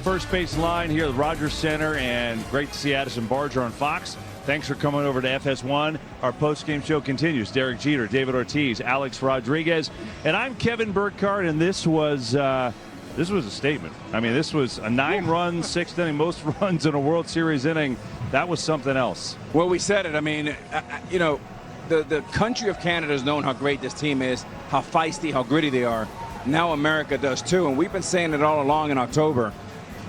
first base line here at Rogers Center, and great to see Addison Barger on Fox. Thanks for coming over to FS1. Our post-game show continues. Derek Jeter, David Ortiz, Alex Rodriguez, and I'm Kevin Burkhardt, and this was a statement. I mean, this was a 9-run, 6th inning, most runs in a World Series inning. That was something else. Well, we said it. I mean, you know, the country of Canada has known how great this team is, how feisty, how gritty they are. Now America does too, and we've been saying it all along in October.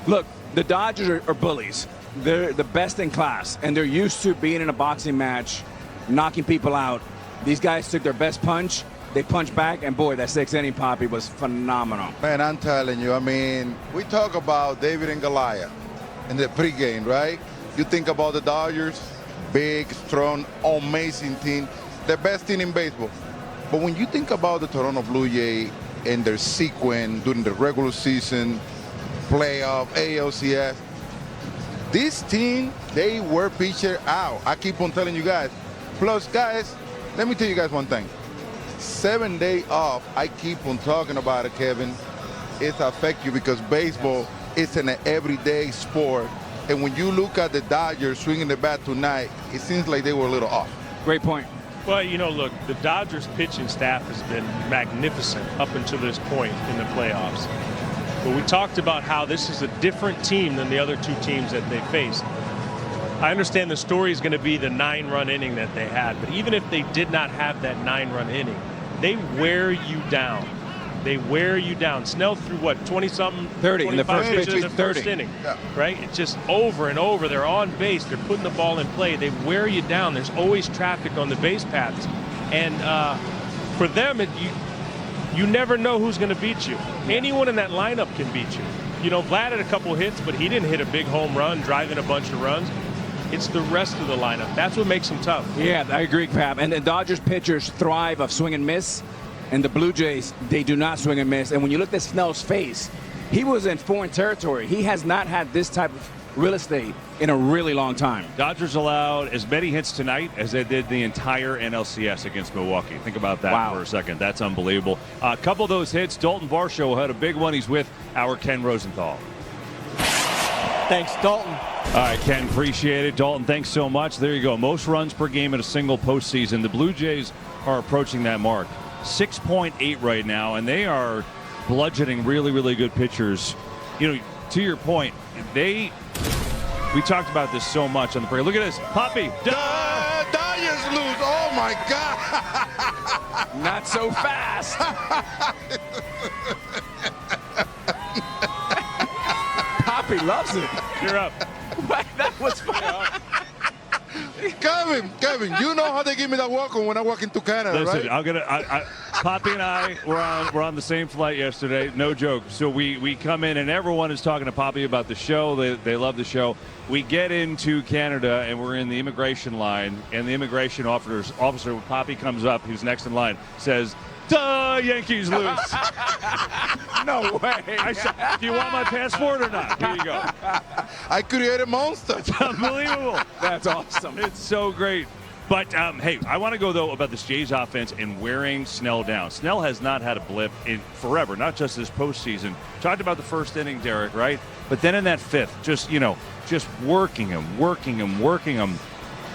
Look, the Dodgers are bullies. They're the best in class, and they're used to being in a boxing match, knocking people out. These guys took their best punch. They punched back, and boy, that 6th inning, Poppy, was phenomenal. Man, I'm telling you, I mean, we talk about David and Goliath in the pregame, right? You think about the Dodgers, big, strong, amazing team, the best team in baseball. But when you think about the Toronto Blue Jays and their sequence during the regular season, playoff, ALCS, this team, they were pitcher out. I keep on telling you guys. Plus, guys, let me tell you guys one thing. 7 days off, I keep on talking about it, Kevin. It affects you because baseball is an everyday sport. And when you look at the Dodgers swinging the bat tonight, it seems like they were a little off. Great point. Well, you know, look, the Dodgers pitching staff has been magnificent up until this point in the playoffs. But we talked about how this is a different team than the other two teams that they faced. I understand the story is going to be the 9-run inning that they had, but even if they did not have that 9-run inning, they wear you down. They wear you down. Snell threw what, 20-something? 30 in the first pitch. In the first inning, yeah. right? It's just over and over. They're on base. They're putting the ball in play. They wear you down. There's always traffic on the base paths, and for them, you never know who's going to beat you. Anyone in that lineup can beat you. You know, Vlad had a couple hits, but he didn't hit a big home run, driving a bunch of runs. It's the rest of the lineup. That's what makes them tough. Yeah, I agree, Pap. And the Dodgers pitchers thrive of swing and miss, and the Blue Jays, they do not swing and miss. And when you look at Snell's face, he was in foreign territory. He has not had this type of real estate in a really long time. Dodgers allowed as many hits tonight as they did the entire NLCS against Milwaukee. Think about that for a second. That's unbelievable. A couple of those hits, Dalton Varsho had a big one. He's with our Ken Rosenthal. Thanks, Dalton. All right, Ken, appreciate it. Dalton, thanks so much. There you go. Most runs per game in a single postseason. The Blue Jays are approaching that mark. 6.8 right now, and they are bludgeoning really, really good pitchers. You know, to your point, we talked about this so much on the break. Look at this. Poppy. Dodgers lose. Oh, my God. Not so fast. Poppy loves it. You're up. That was fun. Kevin, you know how they give me that welcome when I walk into Canada, Listen, right? Poppy and I were on the same flight yesterday. No joke. So we come in and everyone is talking to Poppy about the show. They love the show. We get into Canada and we're in the immigration line, and the immigration officer, when Poppy comes up, who's next in line, says, "Duh, Yankees lose." No way. I said, "Do you want my passport or not?" Here you go. I created a monster. It's unbelievable. That's awesome. It's so great. But, hey, I want to go, though, about this Jays offense and wearing Snell down. Snell has not had a blip in forever, not just this postseason. Talked about the first inning, Derek, right? But then in that 5th, just working him.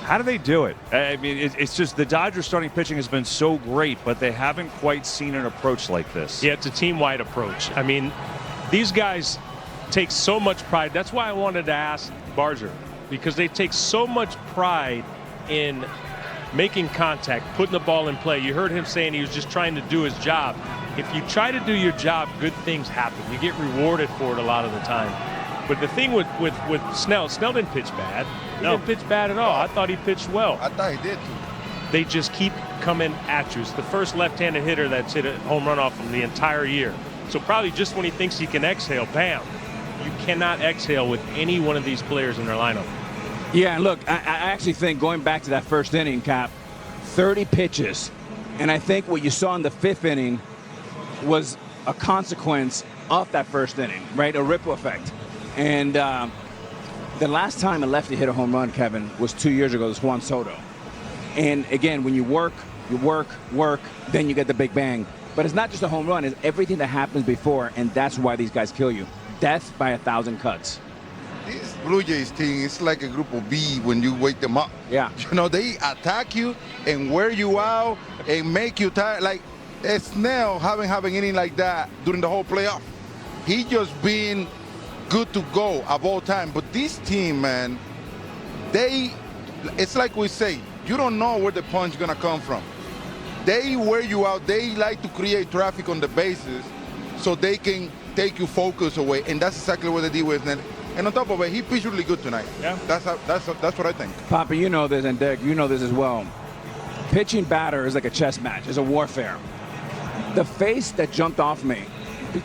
How do they do it? I mean, it's just the Dodgers starting pitching has been so great, but they haven't quite seen an approach like this. Yeah, it's a team-wide approach. I mean, these guys take so much pride. That's why I wanted to ask Barger, because they take so much pride in making contact, putting the ball in play. You heard him saying he was just trying to do his job. If you try to do your job, good things happen. You get rewarded for it a lot of the time. But the thing with Snell didn't pitch bad. He didn't pitch bad at all. I thought he pitched well. I thought he did, too. They just keep coming at you. It's the first left-handed hitter that's hit a home run off him the entire year. So probably just when he thinks he can exhale, bam. You cannot exhale with any one of these players in their lineup. Yeah, and look, I actually think going back to that first inning, Cap, 30 pitches. And I think what you saw in the 5th inning was a consequence of that first inning, right? A ripple effect. And the last time a lefty hit a home run, Kevin, was 2 years ago. It was Juan Soto. And again, when you work, then you get the big bang. But it's not just a home run. It's everything that happens before, and that's why these guys kill you. death by 1,000 cuts. This Blue Jays team is like a group of bees when you wake them up. Yeah. You know, they attack you and wear you out and make you tired. Like, Snell haven't anything like that during the whole playoff. He just being good to go of all time. But this team, man, it's like we say, you don't know where the punch is going to come from. They wear you out. They like to create traffic on the bases so they can take your focus away. And that's exactly what they did with Snell. And on top of it, he pitched really good tonight. Yeah. That's what I think. Papa, you know this, and Derek, you know this as well. Pitching batter is like a chess match. It's a warfare. The face that jumped off me,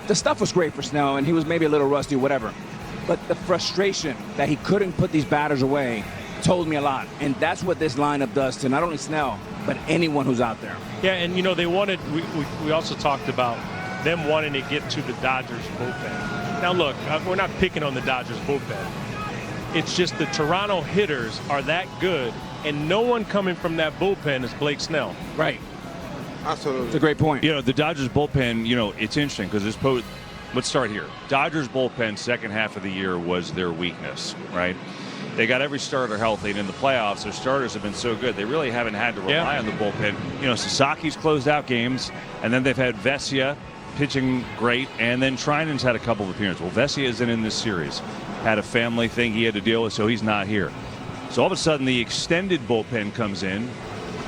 the stuff was great for Snell, and he was maybe a little rusty, whatever. But the frustration that he couldn't put these batters away told me a lot. And that's what this lineup does to not only Snell, but anyone who's out there. Yeah, and you know, they wanted, we also talked about them wanting to get to the Dodgers bullpen. Now look, we're not picking on the Dodgers bullpen. It's just the Toronto hitters are that good, and no one coming from that bullpen is Blake Snell. Right. Absolutely. It's a great point. You know, the Dodgers bullpen, you know, it's interesting because let's start here. Dodgers bullpen second half of the year was their weakness, right? They got every starter healthy, and in the playoffs, their starters have been so good. They really haven't had to rely on the bullpen. You know, Sasaki's closed out games, and then they've had Vesia pitching great, and then Trinan's had a couple of appearances. Well, Vesia isn't in this series. Had a family thing he had to deal with, so he's not here. So all of a sudden, the extended bullpen comes in.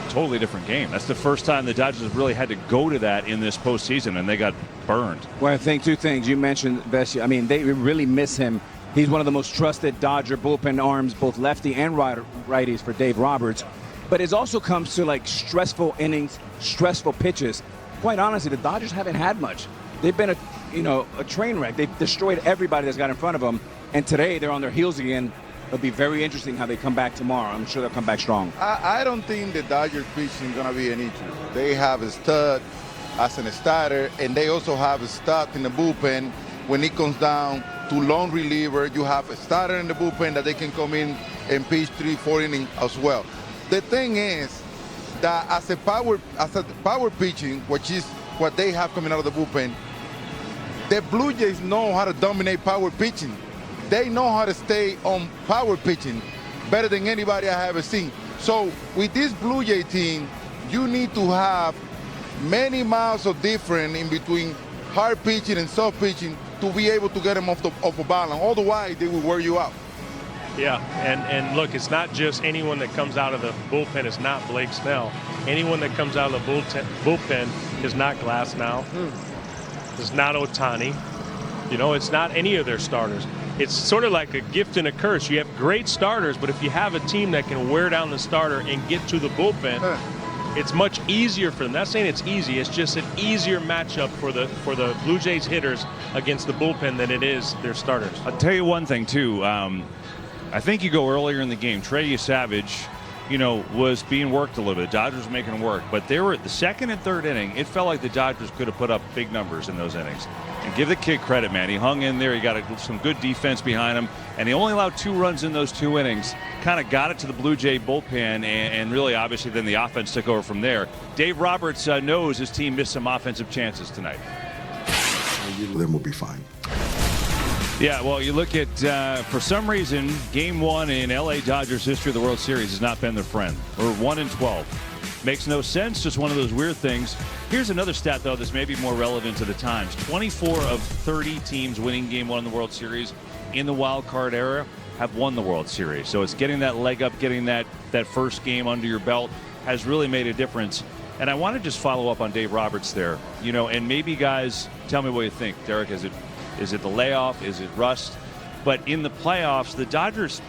Totally different game. That's the first time the Dodgers have really had to go to that in this postseason, and they got burned. Well, I think two things. You mentioned Vesia. I mean, they really miss him. He's one of the most trusted Dodger bullpen arms, both lefty and righties for Dave Roberts. But it also comes to like stressful innings, stressful pitches. Quite honestly, the Dodgers haven't had much. They've been a train wreck. They've destroyed everybody that's got in front of them. And today they're on their heels again. It'll be very interesting how they come back tomorrow. I'm sure they'll come back strong. I don't think the Dodgers pitching is going to be an issue. They have a stud as an starter, and they also have a stud in the bullpen. When it comes down to long reliever, you have a starter in the bullpen that they can come in and pitch 3-4 innings as well. The thing is that as a power pitching, which is what they have coming out of the bullpen, the Blue Jays know how to dominate power pitching. They know how to stay on power pitching better than anybody I have ever seen. So with this Blue Jay team, you need to have many miles of difference in between hard pitching and soft pitching to be able to get them off a balance. Otherwise, they will wear you out. Yeah, and look, it's not just anyone that comes out of the bullpen is not Blake Snell. Anyone that comes out of the bullpen is not Glasnow. It's not Ohtani. You know, it's not any of their starters. It's sort of like a gift and a curse. You have great starters, but if you have a team that can wear down the starter and get to the bullpen, it's much easier for them. Not saying it's easy. It's just an easier matchup for the Blue Jays hitters against the bullpen than it is their starters. I'll tell you one thing, too. I think you go earlier in the game. Trey Savage, you know, was being worked a little bit. The Dodgers were making him work. But they were at the second and third inning. It felt like the Dodgers could have put up big numbers in those innings. And give the kid credit, man. He hung in there. He got some good defense behind him. And he only allowed 2 runs in those 2 innings. Kind of got it to the Blue Jay bullpen. And really, obviously, then the offense took over from there. Dave Roberts knows his team missed some offensive chances tonight. Then we'll be fine. Yeah, well, you look at, for some reason, Game 1 in L.A. Dodgers history of the World Series has not been their friend. We're 1-12. Makes no sense, just one of those weird things. Here's another stat, though, that's maybe more relevant to the times. 24 of 30 teams winning Game 1 in the World Series in the wild card era have won the World Series. So it's getting that leg up, getting that first game under your belt has really made a difference. And I want to just follow up on Dave Roberts there. You know, and maybe, guys, tell me what you think. Derek, is it the layoff? Is it rust? But in the playoffs, the Dodgers,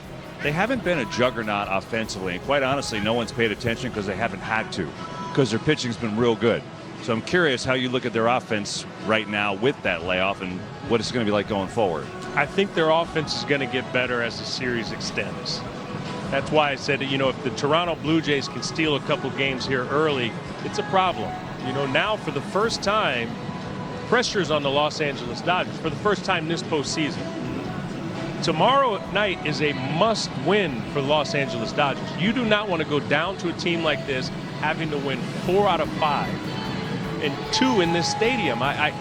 they haven't been a juggernaut offensively. And quite honestly, no one's paid attention because they haven't had to, because their pitching's been real good. So I'm curious how you look at their offense right now with that layoff and what it's going to be like going forward. I think their offense is going to get better as the series extends. That's why I said, you know, if the Toronto Blue Jays can steal a couple games here early, it's a problem. You know, now for the first time, pressure's on the Los Angeles Dodgers for the first time this postseason. Tomorrow night is a must-win for the Los Angeles Dodgers. You do not want to go down to a team like this having to win 4 out of 5 and 2 in this stadium.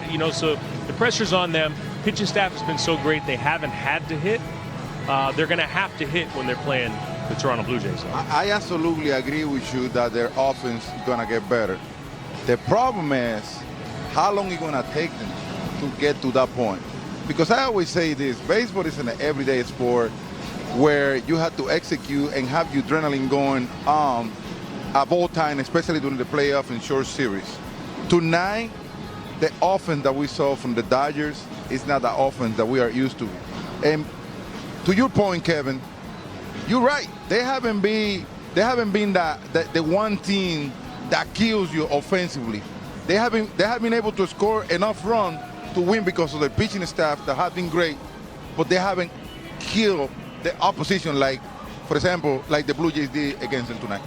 You know, so the pressure's on them. pitching staff has been so great, they haven't had to hit. They're going to have to hit when they're playing the Toronto Blue Jays. I absolutely agree with you that their offense is going to get better. The problem is how long it's going to take them to get to that point. Because I always say this, baseball is an everyday sport where you have to execute and have your adrenaline going at all time, especially during the playoff and short series. Tonight, the offense that we saw from the Dodgers is not the offense that we are used to. And to your point, Kevin, you're right. They haven't been the one team that kills you offensively. They have been able to score enough runs to win because of their pitching staff that have been great, but they haven't killed the opposition like, for example, like the Blue Jays did against them tonight.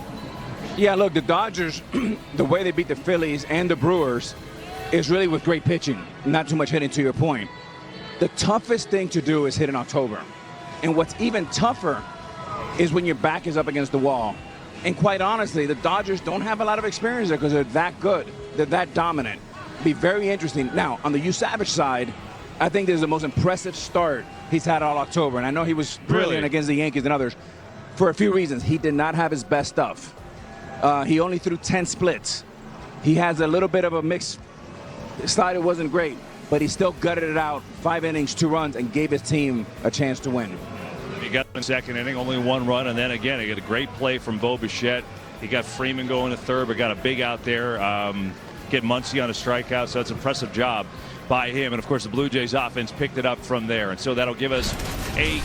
Yeah, look, the Dodgers, the way they beat the Phillies and the Brewers is really with great pitching, not too much hitting, to your point. The toughest thing to do is hit in October. And what's even tougher is when your back is up against the wall. And quite honestly, the Dodgers don't have a lot of experience there because they're that good. They're that dominant. Be very interesting. Now, on the Hugh Savage side, I think this is the most impressive start he's had all October. And I know he was brilliant against the Yankees and others for a few reasons. He did not have his best stuff. He only threw 10 splits. He has a little bit of a mixed side. It wasn't great, but he still gutted it out. 5 innings, 2 runs, and gave his team a chance to win. He got in the second inning, only 1 run, and then again, he got a great play from Bo Bichette. He got Freeman going to third, but got a big out there. Get Muncy on a strikeout, so it's an impressive job by him. And of course, the Blue Jays offense picked it up from there, and so that'll give us a